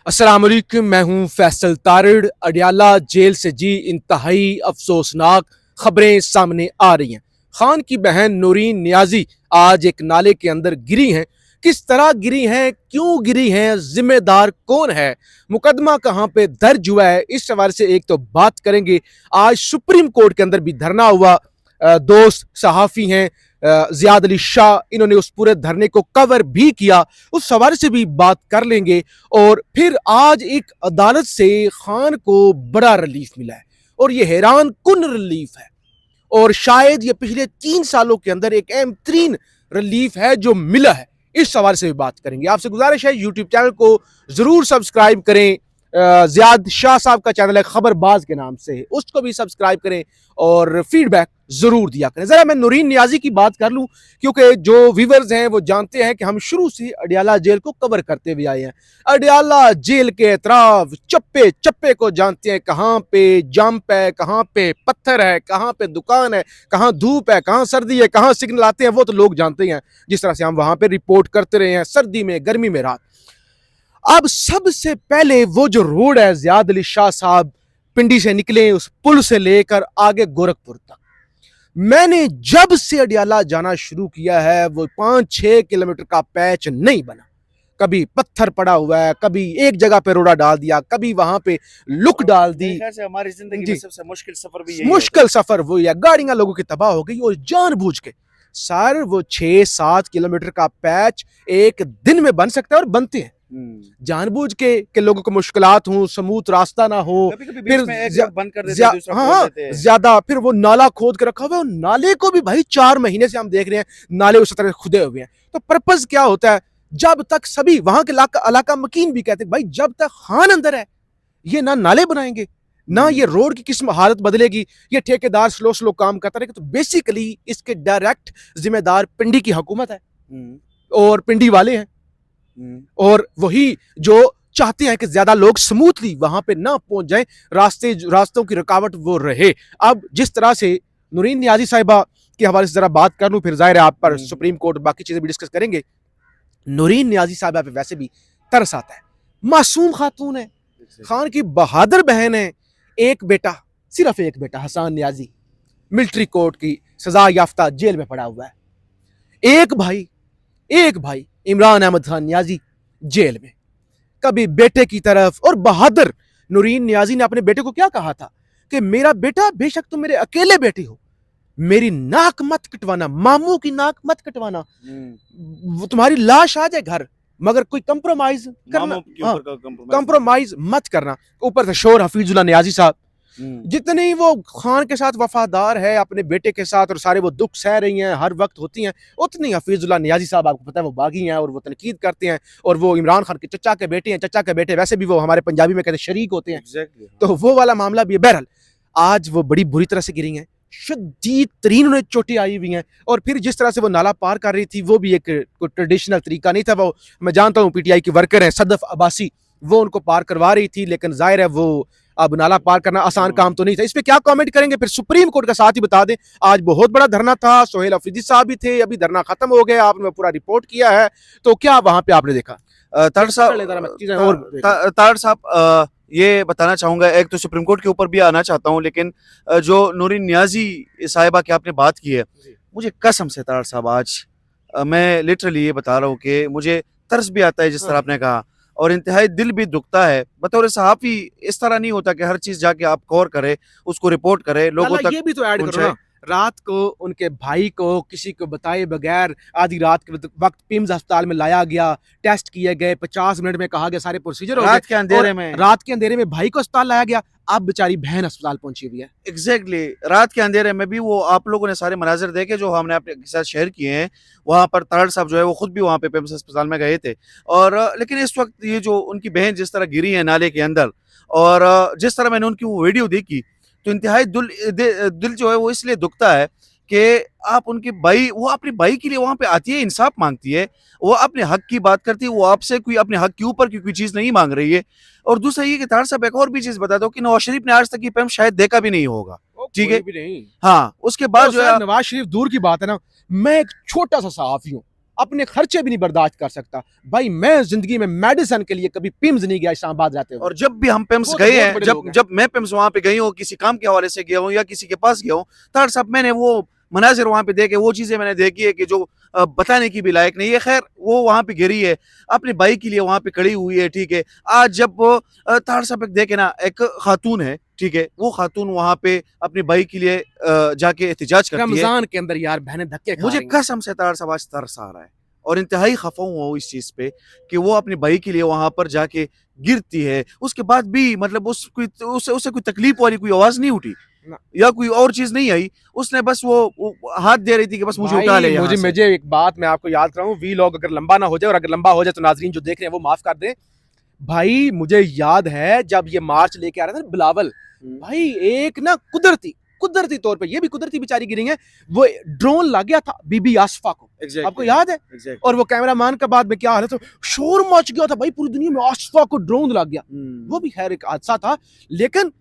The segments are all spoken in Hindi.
अस्सलाम वालेकुम, मैं हूं फैसल तारिड़। अडियाला जेल से जी इंतहाई अफसोसनाक खबरें सामने आ रही हैं। खान की बहन नूरीन नियाजी आज एक नाले के अंदर गिरी हैं। किस तरह गिरी हैं, क्यों गिरी हैं, जिम्मेदार कौन है, मुकदमा कहां पे दर्ज हुआ है, इस हवाले से एक तो बात करेंगे। आज सुप्रीम कोर्ट के अंदर भी धरना हुआ। दोस्त सहाफ़ी हैं ज़ियाद अली शाह, इन्होंने उस पूरे धरने को कवर भी किया, उस हवाले से भी बात कर लेंगे। और फिर आज एक अदालत से खान को बड़ा रिलीफ मिला है और ये हैरान कुन रिलीफ है और शायद ये पिछले 3 सालों के अंदर एक अहम तरीन रिलीफ है जो मिला है। इस सवाल से भी बात करेंगे। आपसे गुजारिश है यूट्यूब चैनल को जरूर सब्सक्राइब करें। ज़ियाद शाह साहब का चैनल है खबरबाज के नाम से, उसको भी सब्सक्राइब करें और फीडबैक जरूर दिया करें। जरा मैं नूरीन नियाजी की बात कर लूं क्योंकि जो व्यूवर्स हैं वो जानते हैं कि हम शुरू से अडियाला जेल को कवर करते हुए आए हैं। अडियाला जेल के एतराफ चप्पे चप्पे को जानते हैं, कहाँ पे जंप है, कहाँ पे पत्थर है, कहाँ पे दुकान है, कहाँ धूप है, कहाँ सर्दी है, कहाँ सिग्नल आते हैं, वो तो लोग जानते हैं। जिस तरह से हम वहां पे रिपोर्ट करते रहे हैं, सर्दी में, गर्मी में, रात। अब सबसे पहले वो जो रोड है, ज़ियाद अली शाह साहब पिंडी से निकले, उस पुल से लेकर आगे गोरखपुर तक, मैंने जब से अडियाला जाना शुरू किया है वो 5-6 किलोमीटर का पैच नहीं बना। कभी पत्थर पड़ा हुआ है, कभी एक जगह पे रोड़ा डाल दिया, कभी वहां पे लुक डाल दी। हमारी जिंदगी जी, में सबसे मुश्किल सफर भी यही मुश्किल सफर वो है, गाड़ियां लोगों की तबाह हो गई और जानबूझ के सर वो 6-7 किलोमीटर का पैच एक दिन में बन सकता है और बनते हैं जानबूझ के कि लोगों को मुश्किलात हो, स्मूथ रास्ता ना हो। कभी-कभी फिर बीच में एक बंद कर देते हैं, दूसरा हाँ खोल हाँ देते हैं। ज्यादा, फिर वो नाला खोद के रखा हुआ है। नाले को भी भाई 4 महीने से हम देख रहे हैं, नाले उस तरह खुदे हुए हैं। तो पर्पज क्या होता है? जब तक सभी वहां के इलाका मकीन भी कहते हैं भाई जब तक खान अंदर है ये ना नाले बनाएंगे ना ये रोड की किस्म हालत बदलेगी, ये ठेकेदार स्लो स्लो काम करता रहेगा। तो बेसिकली इसके डायरेक्ट जिम्मेदार पिंडी की हुकूमत है और पिंडी वाले हैं और वही जो चाहते हैं कि ज्यादा लोग स्मूथली वहां पे ना पहुंच जाएं, रास्तों की रुकावट वो रहे। अब जिस तरह से नूरीन नियाजी साहिबा के हवाले से जरा बात कर लूं, फिर जाहिर है आप पर सुप्रीम कोर्ट बाकी चीजें भी डिस्कस करेंगे। नूरीन नियाजी साहिबा पे वैसे भी तरस आता है। मासूम खातून है, खान की बहादुर बहन है, एक बेटा, सिर्फ एक बेटा हसन नियाजी मिलिट्री कोर्ट की सजा याफ्ता जेल में पड़ा हुआ है। एक भाई इमरान अहमद खान नियाजी जेल में। कभी बेटे की तरफ, और बहादुर नूरीन नियाजी ने अपने बेटे को क्या कहा था कि मेरा बेटा बेशक तुम मेरे अकेले बेटे हो, मेरी नाक मत कटवाना, मामू की नाक मत कटवाना, वो तुम्हारी लाश आ जाए घर मगर कोई कंप्रोमाइज करना, कंप्रोमाइज मत करना। ऊपर से शोर हफीजुल्लाह नियाजी साहब, जितनी वो खान के साथ वफादार है अपने बेटे के साथ और सारे वो दुख सह रही हैं, हर वक्त होती हैं, उतनी हफीजुल्लाह नियाजी साहब आपको पता है वो बागी हैं और वो तनकीद करते हैं और वो इमरान खान के चचा के बेटे हैं। चचा के बेटे वैसे भी वो हमारे पंजाबी में कहते हैं शरीक होते हैं। तो वो वाला मामला भी है। बहरहाल आज वो बड़ी बुरी तरह से गिरी हैं, शदीद तरीन उन्हें चोटें आई हुई हैं। और फिर जिस तरह से वो नाला पार कर रही थी वो भी एक ट्रेडिशनल तरीका नहीं था। वो मैं जानता हूँ पीटीआई की वर्कर है सदफ अब्बासी, वो उनको पार करवा रही थी, लेकिन जाहिर है वो अब नाला पार करना आसान काम तो नहीं था। इस पे क्या कमेंट करेंगे? फिर सुप्रीम कोर्ट का साथ ही बता दें, आज बहुत बड़ा धरना था, सोहेल अफरीदी साहब भी थे, अभी धरना खत्म हो गया, आपने पूरा रिपोर्ट किया है, तो क्या वहां पे आपने देखा? तार साहब ये बताना चाहूंगा, एक तो सुप्रीम कोर्ट के ऊपर भी आना चाहता हूँ, लेकिन जो नूरीन नियाजी साहिबा की आपने बात की है, मुझे कसम से तार साहब आज मैं लिटरली ये बता रहा हूँ कि मुझे तरस भी आता है जिस तरह आपने कहा, और इंतहाई दिल भी दुखता है। बतौर सहाफ़ी इस तरह नहीं होता कि हर चीज जाके आप कवर करे, उसको रिपोर्ट करे, लोगों तक ये भी तो ऐड करो ना, रात को उनके भाई को किसी को बताए बगैर आधी रात के वक्त पिम्स अस्पताल में लाया गया, टेस्ट किए गए, 50 मिनट में कहा गया सारे प्रोसीजर हो गए, रात के अंधेरे में भाई को अस्पताल लाया गया, अब बेचारी बहन अस्पताल पहुंची हुई है। एग्जैक्टली रात के अंधेरे में भी वो आप लोगों ने सारे मनाजिर देखे जो हमने अपने साथ शेयर किए हैं। वहाँ पर तारड़ साहब जो है वो खुद भी वहाँ पे पिम्स अस्पताल में गए थे, और लेकिन इस वक्त ये जो उनकी बहन जिस तरह गिरी है नाले के अंदर, और जिस तरह मैंने उनकी वो वीडियो देखी, तो इंतहाई दिल जो है वो इसलिए दुखता है कि आप उनके भाई, वो अपने भाई के लिए वहां पे आती है, इंसाफ मांगती है, वो अपने हक की बात करती है, वो आपसे कोई अपने हक के ऊपर की कोई चीज नहीं मांग रही है। और दूसरा ये कि तार साहब एक और भी चीज बता दो कि नवाज शरीफ ने आज तक ये पेम शायद देखा भी नहीं होगा, ठीक है? हाँ, उसके बाद जो है नवाज शरीफ दूर की बात है ना, मैं एक छोटा सा सहाफी हूँ, अपने खर्चे भी नहीं बर्दाश्त कर सकता। भाई मैं जिंदगी में मेडिसिन के लिए कभी पिम्स नहीं गया इस्लामाबाद रहते हुए। और जब भी हम पिम्स वो तो गए बहुत हैं, बड़े जब लोग हैं। जब मैं पिम्स वहां पे गई हूँ, किसी काम के हवाले से गया हूँ या किसी के पास गया हूँ, तार साहब मैंने वो मनाजिर वहां पे देखे, वो चीजें मैंने देखी है कि जो बताने की भी लायक नहीं है। खैर वो वहां पे गिरी है, अपनी बाई के लिए वहां पे खड़ी हुई है, ठीक है। आज जब तार साहब एक देखे ना, एक खातून है, ठीक है, वो खातून वहां पे अपनी बाई के लिए जाके एहतिजाज करती है। रमजान के अंदर यार बहनें धक्के खा मुझे रही हैं। कसम से तार साहब आज तरस आ रहा है और इंतहाई खफा हुआ हूँ इस चीज पे कि वो अपनी भाई के लिए वहां पर जाके गिरती है, उसके बाद भी मतलब उसे कोई तकलीफ वाली कोई आवाज नहीं उठी ना। या कोई और चीज नहीं आई। उसने बस वो हाथ दे रही थी कि बस मुझे उठा भाई ले यहाँ मुझे से। मुझे एक बात मैं आपको याद कराऊं, वी लॉग अगर लंबा ना हो जाए, और अगर लंबा हो जाए तो नाजरीन जो देख रहे हैं वो माफ कर दें। भाई मुझे याद है जब ये मार्च लेके आ रहा था बिलावल, भाई एक ना कुदरती कुदरती तौर पे, ये भी कुदरती बेचारी गिरी है, वो ड्रोन लग गया था बीबी आसफा को। Exactly. आपको याद है? Exactly. और वो कैमरामैन का बाद में क्या हाल है, तो शोर मच गया था भाई पूरी दुनिया में, आसफा को ड्रोन लग गया। वो भी खैर एक हादसा था। लेकिन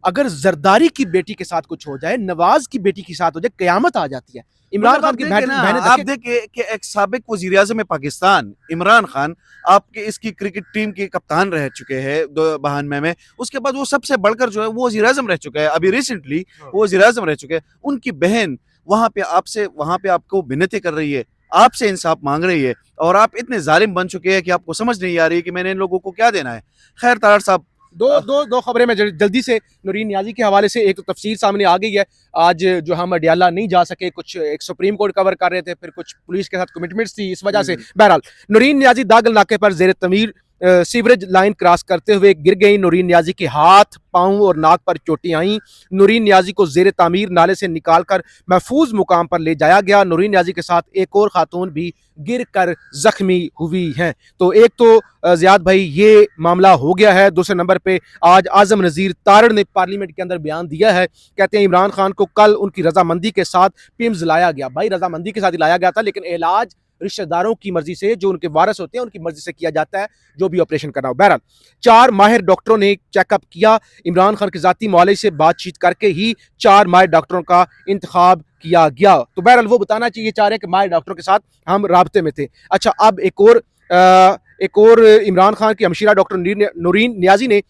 अगर जरदारी की बेटी के साथ कुछ हो जाए, नवाज की बेटी के साथ हो जाए, कयामत आ जाती है। इमरान मतलब खान आप की देखें ना, बहनें आप धक्के। देखिए कि एक साबिक वजीर आजम पाकिस्तान इमरान खान आपके इसकी क्रिकेट टीम के कप्तान रह चुके हैं 92 में। उसके बाद वो सबसे बढ़कर जो है वो वजीर आजम रह चुका है, अभी रिसेंटली वो वजीर आजम रह चुके हैं। उनकी बहन वहां पे आपको विनती कर रही है, आपसे इंसाफ मांग रही है, और आप इतने जालिम बन चुके हैं कि आपको समझ नहीं आ रही कि मैंने इन लोगों को क्या देना है। खैर तार साहब, दो दो दो खबरें मैं जल्दी से नूरीन नियाजी के हवाले से, एक तो तफसीर सामने आ गई है। आज जो हम अडियाला नहीं जा सके, कुछ एक सुप्रीम कोर्ट कवर कर रहे थे, फिर कुछ पुलिस के साथ कमिटमेंट्स थी, इस वजह से बहरहाल नूरीन नियाजी दागल नाके पर जेर तमीर सीवरेज लाइन क्रॉस करते हुए गिर गई। नूरीन नियाजी के हाथ, पांव और नाक पर चोटें आई। नूरीन नियाजी को जेर तामीर नाले से निकालकर महफूज मुकाम पर ले जाया गया। नूरीन नियाजी के साथ एक और खातून भी गिर कर जख्मी हुई हैं। तो एक तो जियाद भाई ये मामला हो गया है। दूसरे नंबर पे आज आजम नज़ीर तारड़ ने पार्लियामेंट के अंदर बयान दिया है, कहते हैं इमरान खान को कल उनकी रजामंदी के साथ पिम्स लाया गया। भाई रजामंदी के साथ ही लाया गया था, लेकिन इलाज रिश्तेदारों की मर्जी से, जो उनके वारस होते हैं उनकी मर्जी से किया जाता है, जो भी ऑपरेशन करना हो। बहरहाल 4 माहिर डॉक्टरों ने चेकअप किया। इमरान खान के जाती मुआलिज से बातचीत करके ही 4 माहिर डॉक्टरों का इंतखाब किया गया। तो बहरहाल वो बताना चाहिए चाह रहे हैं कि माहिर डॉक्टरों के साथ हम राब्ते में थे। अच्छा, अब एक और इमरान खान की हमशीरा डॉक्टर नूरीन नियाजी ने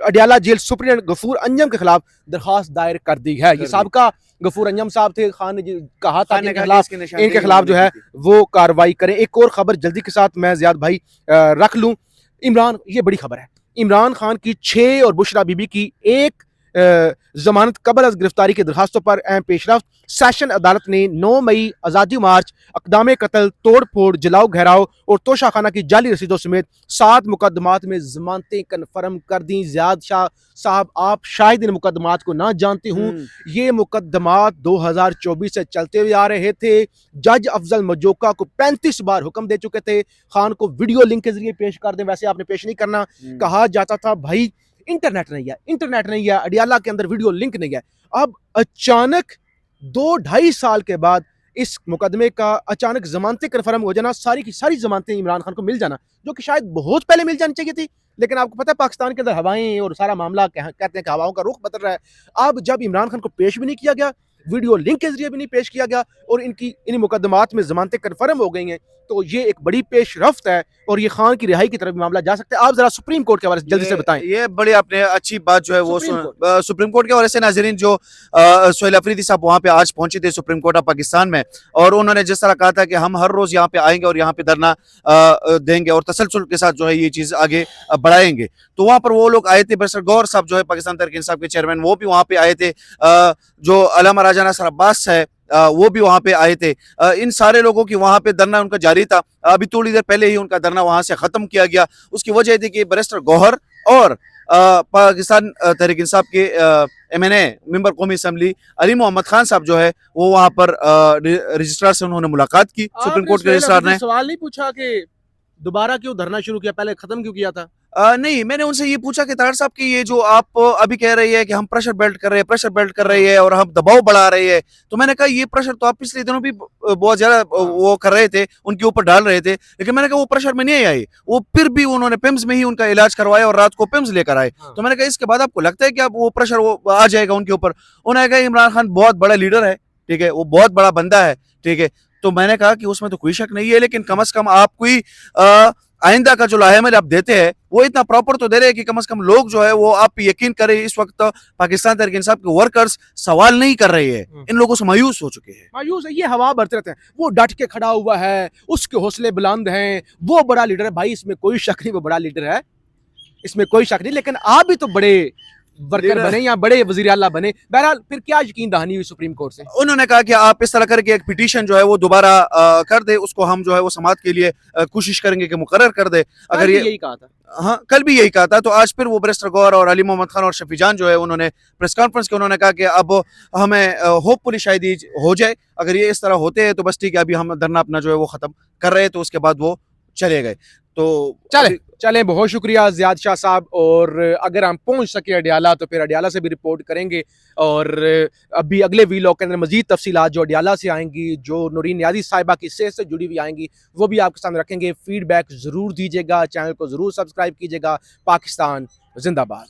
अडियाला जेल सुप्रीडेंट गफूर अंजम के खिलाफ दरखास्त दायर कर दी है। ये साबका गफूर अंजम साहब थे, खान ने कहा था कि इनके खिलाफ जो है वो कार्रवाई करें। एक और खबर जल्दी के साथ मैं जियाद भाई रख लूं। इमरान, ये बड़ी खबर है, इमरान खान की 6 और बुशरा बीबी की 1 जमानत कबल अज गिरफ्तारी की दरखास्तों पर अहम पेशरफ। सेशन अदालत ने 9 मई आज़ादी मार्च, अकदाम कत्ल, तोड़ फोड़, जलाओ घेराव और तोशाखाना की जाली रसीदों समेत 7 मुकदमात में जमानतें कन्फर्म कर दी। ज़ियाद शाह साहब, आप शायद इन मुकदमात को ना जानते हूँ। ये मुकदमात 2024 से चलते हुए आ रहे थे। जज अफजल मजोका को 35 बार हुक्म दे चुके थे खान को वीडियो लिंक के जरिए पेश कर दें, वैसे आपने पेश नहीं करना। कहा जाता था भाई इंटरनेट नहीं है, अडियाला के अंदर वीडियो लिंक नहीं है। अब अचानक 2-2.5 साल के बाद इस मुकदमे का अचानक जमानतें कन्फर्म हो जाना, सारी की सारी जमानतें इमरान खान को मिल जाना, जो कि शायद बहुत पहले मिल जानी चाहिए थी। लेकिन आपको पता है पाकिस्तान के अंदर हवाएं और सारा मामला कहते हैं कि हवाओं का रुख बदल रहा है। अब जब इमरान खान को पेश भी नहीं किया गया, वीडियो लिंक के जरिए भी नहीं पेश किया गया, और इन मुकदमात में जमानतें कन्फर्म हो गई हैं, तो ये एक बड़ी पेशरफ्त है और ये खान की रिहाई की तरफ मामला जा सकता है। आप जरा सुप्रीम कोर्ट के हवाले से जल्दी से बताएं। ये बड़ी आपने अच्छी बात जो है वो सुप्रीम कोर्ट के हवाले से नाजरीन, जो सोहेल अफरीदी साहब वहां पे आज पहुंचे थे सुप्रीम कोर्ट ऑफ पाकिस्तान में, और उन्होंने जिस तरह कहा था कि हम हर रोज यहाँ पे आएंगे और यहाँ पे धरना देंगे और तसलसल के साथ जो है ये चीज आगे बढ़ाएंगे। तो वहां पर वो लोग आए थे, बैरिस्टर गौहर साहब जो है पाकिस्तान तहरीक इंसाफ के चेयरमैन, वो भी वहां पे आए थे। जो अल्लामा राजा नासिर अब्बास है वो भी वहां पे आए थे। इन सारे लोगों की वहां पे धरना उनका जारी था। अभी थोड़ी देर पहले ही उनका धरना वहां से खत्म किया गया। उसकी वजह थी कि बैरिस्टर गौहर और पाकिस्तान तहरीक इंसाफ के MNA मेंबर कौमी असम्बली अली मोहम्मद खान साहब जो है वो वहां पर रजिस्ट्रार से उन्होंने मुलाकात की। सुप्रीम कोर्ट के रजिस्ट्रार ने सवाल नहीं पूछा कि दोबारा क्यों धरना शुरू किया, पहले खत्म क्यों किया था? नहीं, मैंने उनसे ये पूछा कि तार साहब की ये जो आप अभी कह रही है कि हम प्रेशर बेल्ट कर रहे हैं और हम दबाव बढ़ा रहे हैं, तो मैंने कहा ये प्रेशर तो आप पिछले दिनों भी बहुत ज्यादा वो कर रहे थे, उनके ऊपर डाल रहे थे, लेकिन मैंने कहा वो प्रेशर में नहीं आई, वो फिर भी उन्होंने पिम्स में ही उनका इलाज करवाया और रात को पिम्स लेकर आए। तो मैंने कहा इसके बाद आपको लगता है कि अब वो प्रेशर वो आ जाएगा उनके ऊपर? उन्होंने कहा इमरान खान बहुत बड़ा लीडर है, ठीक है, वो बहुत बड़ा बंदा है, ठीक है, तो मैंने कहा कि उसमें तो कोई शक नहीं है, लेकिन कम से कम आप कोई आइंदा का जो लाहेमल आप देते हैं वो इतना प्रॉपर तो दे रहे हैं कि कम से कम लोग जो है वो आप पे यकीन करें। इस वक्त पाकिस्तान तहरीक इंसाफ के वर्कर्स सवाल नहीं कर रहे हैं, इन लोगों से मायूस हो चुके हैं। मायूस है, ये हवा भरते रहते हैं। वो डट के खड़ा हुआ है, उसके हौसले बुलंद हैं, वो बड़ा लीडर है। भाई इसमें कोई शक नहीं, वो बड़ा लीडर है, इसमें कोई शक नहीं। लेकिन आप भी तो बड़े वर्कर लीडर- बने या बड़े वजीर आला बने। बहरहाल फिर क्या यकीन दहानी हुई सुप्रीम कोर्ट से? उन्होंने कहा कि आप इस तरह करके एक पिटीशन जो है वो दोबारा कर दे, उसको हम जो है वो समाअत के लिए कोशिश करेंगे कि मुकर्रर कर दे। अगर अगर ये यही कहा था। हाँ, कल भी यही कहा था। तो आज फिर वो बैरिस्टर गौहर और अली मोहम्मद खान और शफी जान जो है उन्होंने प्रेस कॉन्फ्रेंस के उन्होंने कहा कि अब हमें होपफुली शायद ये हो जाए। अगर ये इस तरह होते हैं तो बस ठीक है, अभी हम धरना अपना जो है वो खत्म कर रहे हैं, तो उसके बाद वो चले गए। तो चले चलें, बहुत शुक्रिया ज़ियाद शाह साहब। और अगर हम पहुंच सके अडियाला तो फिर अडियाला से भी रिपोर्ट करेंगे। और अभी अगले वीलॉग के अंदर मजीद तफसीलात जो अडियाला से आएंगी, जो नूरीन नियाज़ी साहिबा की सेहत से जुड़ी हुई आएंगी, वो भी आपके सामने रखेंगे। फीडबैक ज़रूर दीजिएगा, चैनल को ज़रूर सब्सक्राइब कीजिएगा। पाकिस्तान जिंदाबाद।